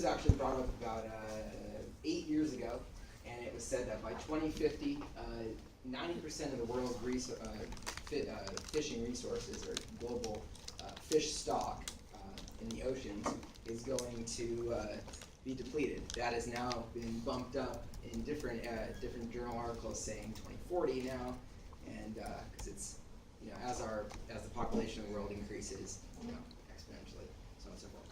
was actually brought up about 8 years ago, and it was said that by 2050, 90% of the world's fishing resources, or global fish stock in the oceans, is going to be depleted. That has now been bumped up in different journal articles saying 2040 now, and because it's, as the population of the world increases, exponentially, so on and so forth.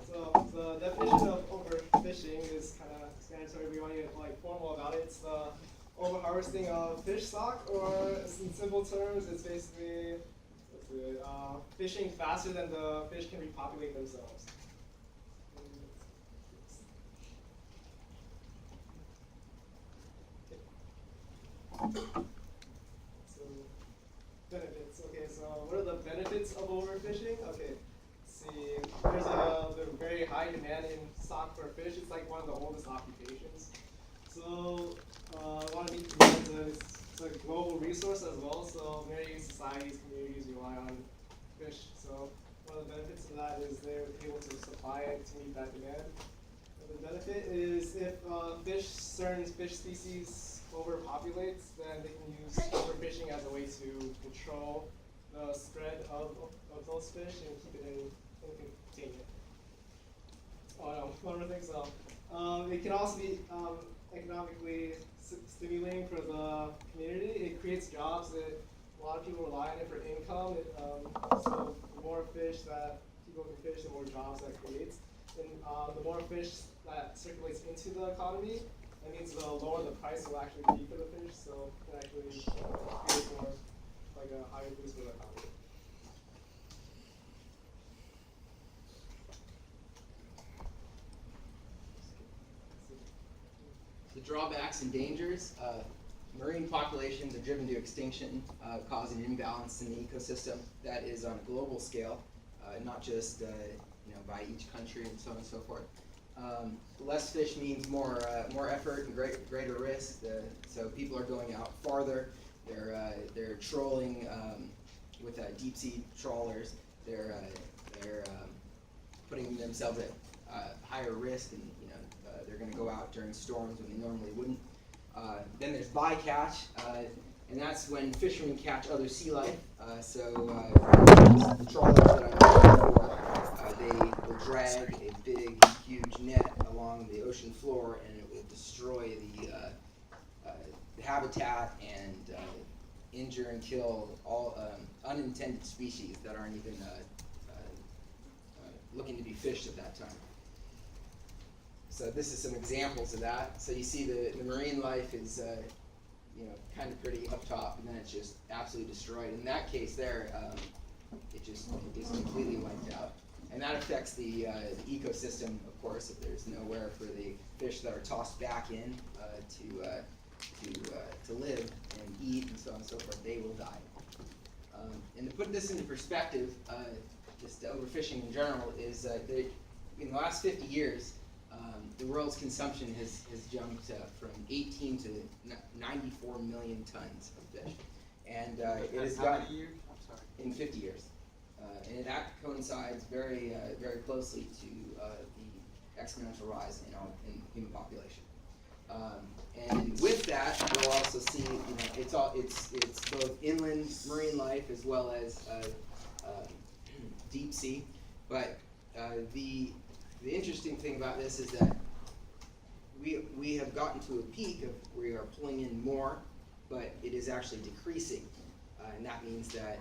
So the definition of overfishing is kind of explanatory. We want to get formal about it. It's the overharvesting of fish stock, or in simple terms, it's basically fishing faster than the fish can repopulate themselves. So benefits. Okay, so what are the benefits of overfishing? Okay. See, there's a very high demand in stock for fish. It's like one of the oldest occupations. So want to meet demands. It's a global resource as well. So many societies, communities rely on fish. So one of the benefits of that is they're able to supply it to meet that demand. And the benefit is if certain fish species overpopulates, then they can use overfishing as a way to control the spread of those fish and keep it in containment. Oh no, one more thing. So it can also be economically stimulating for the community. It creates jobs that a lot of people rely on it for income. So the more fish that people can fish, the more jobs that creates. And the more fish that circulates into the economy, that means the lower the price will actually be for the fish. So it actually creates more, like a higher boost for the economy. The drawbacks and dangers. Marine populations are driven to extinction, causing imbalance in the ecosystem. That is on a global scale, not just by each country and so on and so forth. Less fish means more effort and greater risk. So people are going out farther. They're trolling with deep sea trawlers. They're putting themselves at higher risk, and they're going to go out during storms when they normally wouldn't. Then there's bycatch, and that's when fishermen catch other sea life. The trawlers that I mentioned before, they will drag a big, huge net along the ocean floor, and it will destroy the habitat and injure and kill all unintended species that aren't even looking to be fished at that time. So this is some examples of that. So you see the marine life is kind of pretty up top, and then it's just absolutely destroyed. In that case there, it is completely wiped out. And that affects the ecosystem, of course. If there's nowhere for the fish that are tossed back in to live and eat and so on and so forth, they will die. And to put this into perspective, just overfishing in general is in the last 50 years, the world's consumption has jumped from 18 to 94 million tons of fish. And it has How many years? I'm sorry. in 50 years. And that coincides very closely to the exponential rise in human population. And with that, you'll also see, it's both inland marine life as well as deep sea. But the interesting thing about this is that we have gotten to a peak of we are pulling in more, but it is actually decreasing. And that means that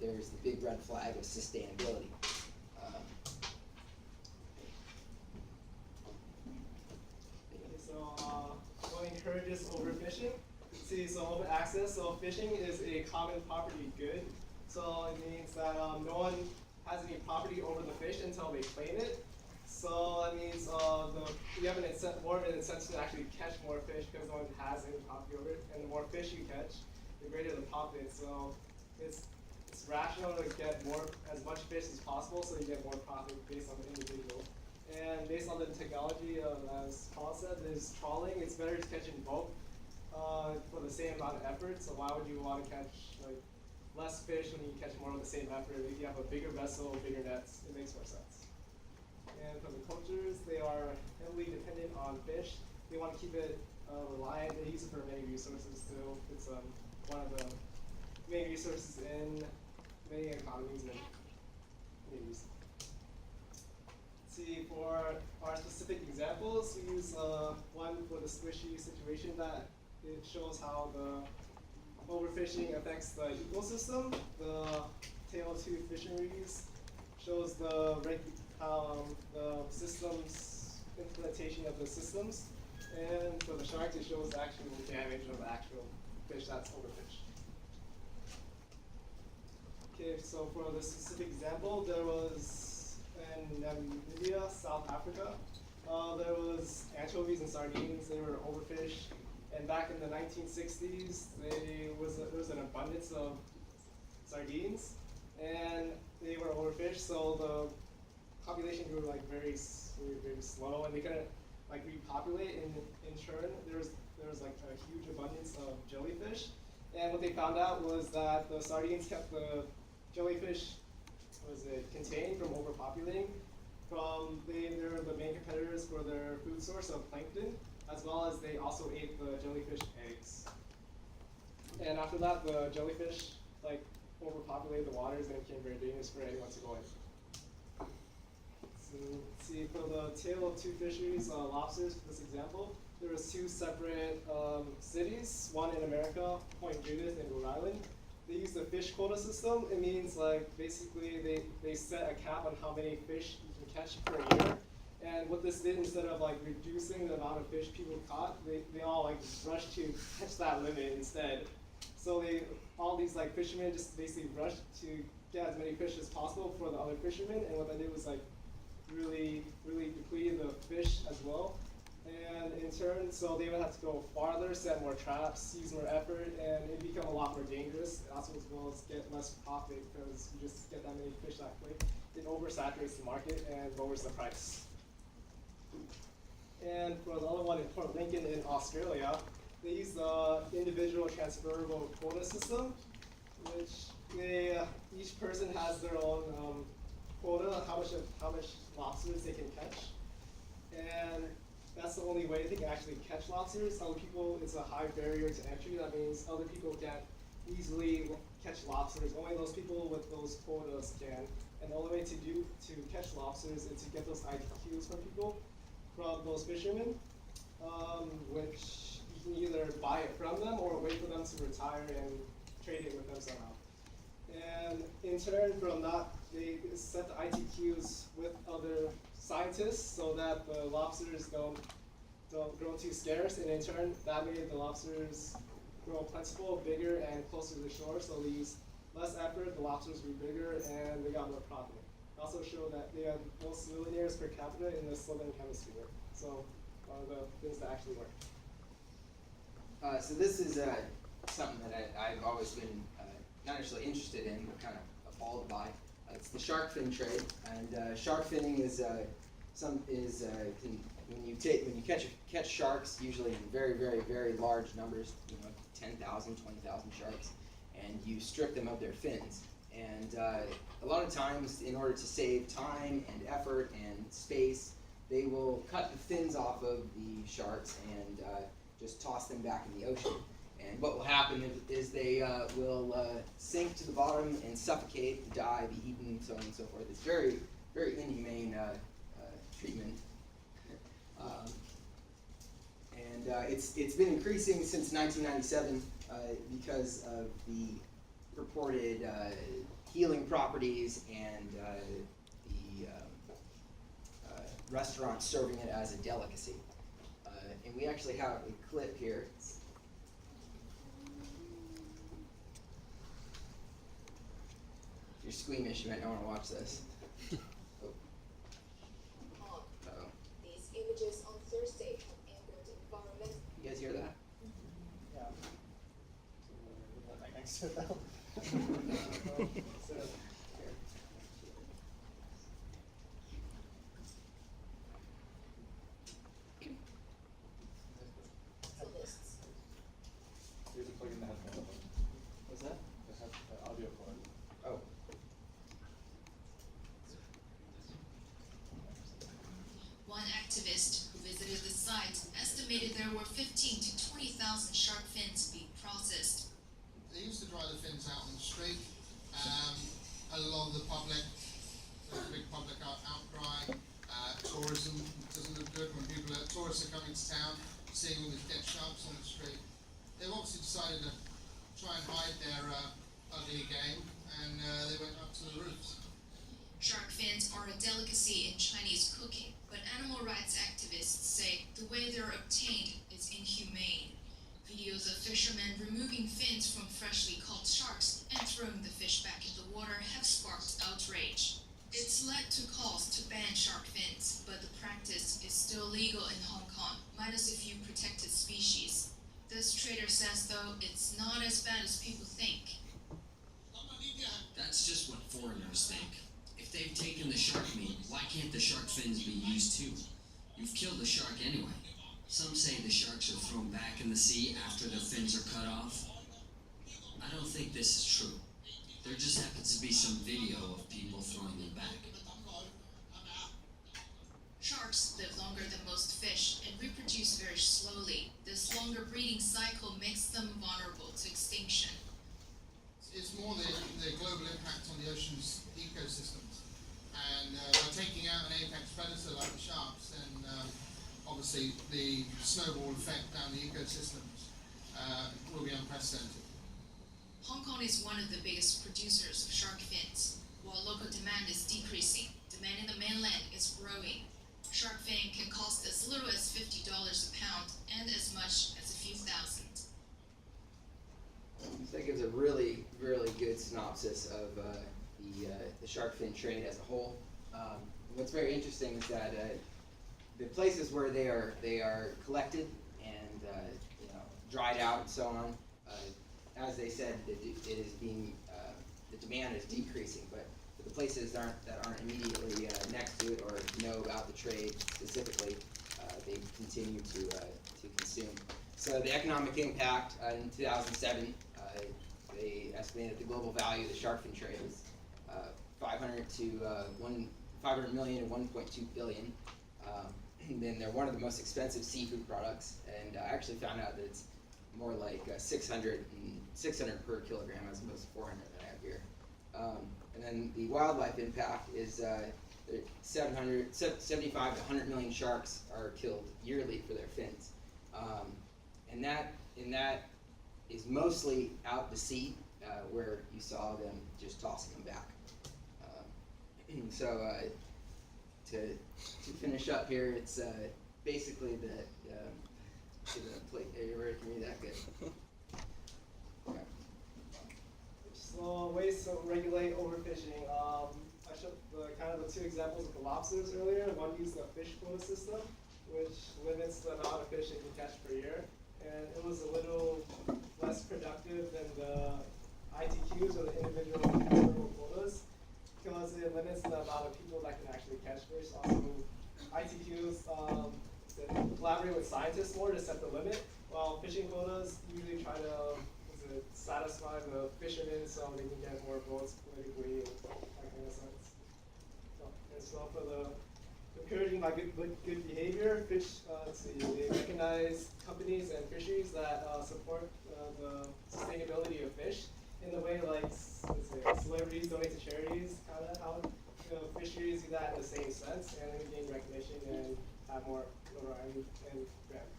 there's the big red flag of sustainability. What encourages overfishing? See, so open access. So fishing is a common property good. So it means that no one has any property over the fish until they claim it. So that means you have more of an incentive to actually catch more fish because no one has any property over it. And the more fish you catch, the greater the profit. So it's rational to get as much fish as possible, so you get more profit based on the individual. And based on the technology, as Paul said, there's trawling. It's better to catch in bulk for the same amount of effort. So why would you want to catch less fish when you catch more with the same effort? If you have a bigger vessel, bigger nets, it makes more sense. heavily dependent on fish. They want to keep it reliant. They use it for many resources too. It's one of the main resources in many economies and communities. See, for our specific examples, we use one for the squishy situation that it shows how the overfishing affects the ecosystem. The tail tooth fisheries shows how the systems, implementation of the systems. And for the sharks, it shows the actual damage of the actual fish that's overfished. Okay, so for the specific example, there was in Namibia, South Africa, there was anchovies and sardines. They were overfished, and back in the 1960s, there was an abundance of sardines, and they were overfished. So the population grew like very slow, and they couldn't like repopulate. And in turn, there was like a huge abundance of jellyfish. And what they found out was that the sardines kept the jellyfish contained from overpopulating. They're the main competitors for their food source of plankton, as well as they also ate the jellyfish eggs. And after that, the jellyfish like overpopulated the waters and it became very dangerous for anyone to go in. So, see, for the tail tooth fisheries, lobsters, for this example, there was two separate cities, one in America, Point Judith in Rhode Island. They use the fish quota system. It means like basically they set a cap on how many fish you can catch per year. And what this did, instead of like reducing the amount of fish people caught, they all like rushed to catch that limit instead. So all these like fishermen just basically rushed to get as many fish as possible for the other fishermen. And what that did was like really depleted the fish as well. And in turn, so they would have to go farther, set more traps, use more effort, and it become a lot more dangerous. Also, as well as get less profit because you just get that many fish that quick. It oversaturates the market and lowers the price. And for the other one in Port Lincoln in Australia, they use the individual transferable quota system, which each person has their own quota, how much lobsters they can catch, and that's the only way they can actually catch lobsters. Other people, it's a high barrier to entry. That means other people can't easily catch lobsters. Only those people with those quotas can. And the only way to catch lobsters is to get those ITQs from people, from those fishermen, which you can either buy it from them or wait for them to retire and trade it with them somehow. And in turn from that, they set the ITQs with other scientists so that the lobsters don't grow too scarce, and in turn that made the lobsters grow plentiful, bigger, and closer to the shore. So they used less effort, the lobsters grew bigger, and they got more profit. It also showed that they had most millionaires per capita in the southern hemisphere. So one of the things that actually work. So this is something that I've always been not actually interested in, but kind of appalled by. It's the shark fin trade, and shark finning is when you catch sharks, usually in very large numbers, 10,000, 20,000 sharks, and you strip them of their fins. And a lot of times, in order to save time and effort and space, they will cut the fins off of the sharks and just toss them back in the ocean. And what will happen is they will sink to the bottom and suffocate, die, be eaten, so on and so forth. It's very inhumane treatment. It's been increasing since 1997 because of the purported healing properties and the restaurants serving it as a delicacy. And we actually have a clip here. If you're squeamish, you might not want to watch this. These images on Thursday have angered environment. You guys hear that? Yeah. Thanks to that. Scientists. You have to plug in the headphone. What's that? The audio cord. Oh. One activist who site estimated there were 15 to 20,000 shark fins being processed. They used to dry the fins out on the street. A lot of the public, there's a big public outcry. Tourism doesn't look good when tourists are coming to town, seeing all these dead sharks on the street. They've obviously decided to try and hide their ugly game, and they went up to the roofs. Shark fins are a delicacy in Chinese cooking, but animal rights activists say the way they're obtained is inhumane. Videos of fishermen removing fins from freshly caught sharks and throwing the fish back in the water have sparked outrage. It's led to calls to ban shark fins, but the practice is still legal in Hong Kong, minus a few protected species. This trader says, though, it's not as bad as people think. That's just what foreigners think. If they've taken the shark meat, why can't the shark fins be used too? You've killed the shark anyway. Some say the sharks are thrown back in the sea after their fins are cut off. I don't think this is true. There just happens to be some video of people throwing them back. Sharks live longer than most fish and reproduce very slowly. This longer breeding cycle makes them vulnerable to extinction. It's more the global impact on the ocean's ecosystems. And by taking out an apex predator like the sharks, then obviously the snowball effect down the ecosystems will be unprecedented. Hong Kong is one of the biggest producers of shark fins. While local demand is decreasing, demand in the mainland is growing. Shark fin can cost as little as $50 a pound and as much as a few thousand. So that gives a really, really good synopsis of the shark fin trade as a whole. What's very interesting is that the places where they are collected and dried out and so on, as they said, it is being the demand is decreasing, but for the places that aren't immediately next to it or know about the trade specifically, they continue to consume. So the economic impact in 2007, they estimated the global value of the shark fin trade was 500 million to 1.2 billion. And then they're one of the most expensive seafood products, and I actually found out that it's more like 600 per kilogram as opposed to 400 that I have here. And then the wildlife impact is 75 to 100 million sharks are killed yearly for their fins. And that is mostly out to sea, where you saw them just tossing them back. So to finish up here, it's basically to the plate. Everybody can read that good. Okay. So ways to regulate overfishing. I showed the two examples of the lobsters earlier. One used the fish quota system, which limits the amount of fish it can catch per year, and it was a little less productive than the ITQs or the individual categorical quotas, because it limits the amount of people that can actually catch fish. Also, ITQs collaborate with scientists more to set the limit, while fishing quotas usually try to satisfy the fishermen so they can get more votes politically and that kind of sense. And so for the encouraging by good behavior, they recognize companies and fisheries that support the sustainability of fish in the way like celebrities donate to charities, kind of how fisheries do that in the same sense, and then gain recognition and have more notoriety and brand.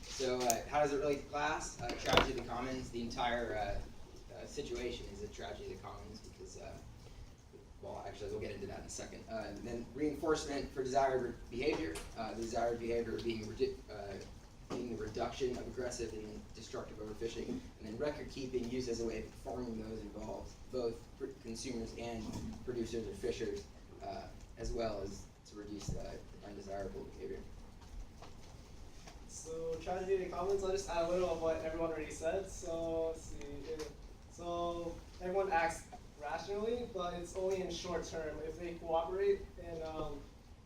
So how does it relate to class? Tragedy of the commons. The entire situation is a tragedy of the commons because, well, actually we'll get into that in a second. Then reinforcement for desired behavior. The desired behavior being the reduction of aggressive and destructive overfishing, and then record keeping used as a way of informing those involved, both consumers and producers or fishers, as well as to reduce undesirable behavior. So tragedy of the commons, I'll just add a little of what everyone already said. So let's see. So everyone acts rationally, but it's only in short term. If they cooperate, and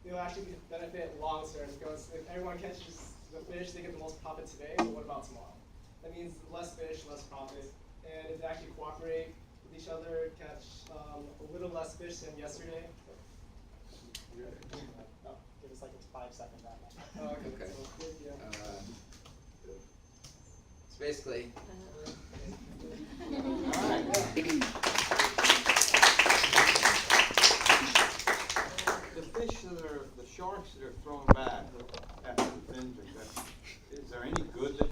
they'll actually benefit long term, because if everyone catches the fish, they get the most profit today, but what about tomorrow? That means less fish, less profit. And if they actually cooperate with each other, catch a little less fish than yesterday, No, give us like a 5-second timer. Oh, okay, Okay. so quick, yeah. It's basically, The fish that are, the sharks that are thrown back after the fins are cut, is there any good that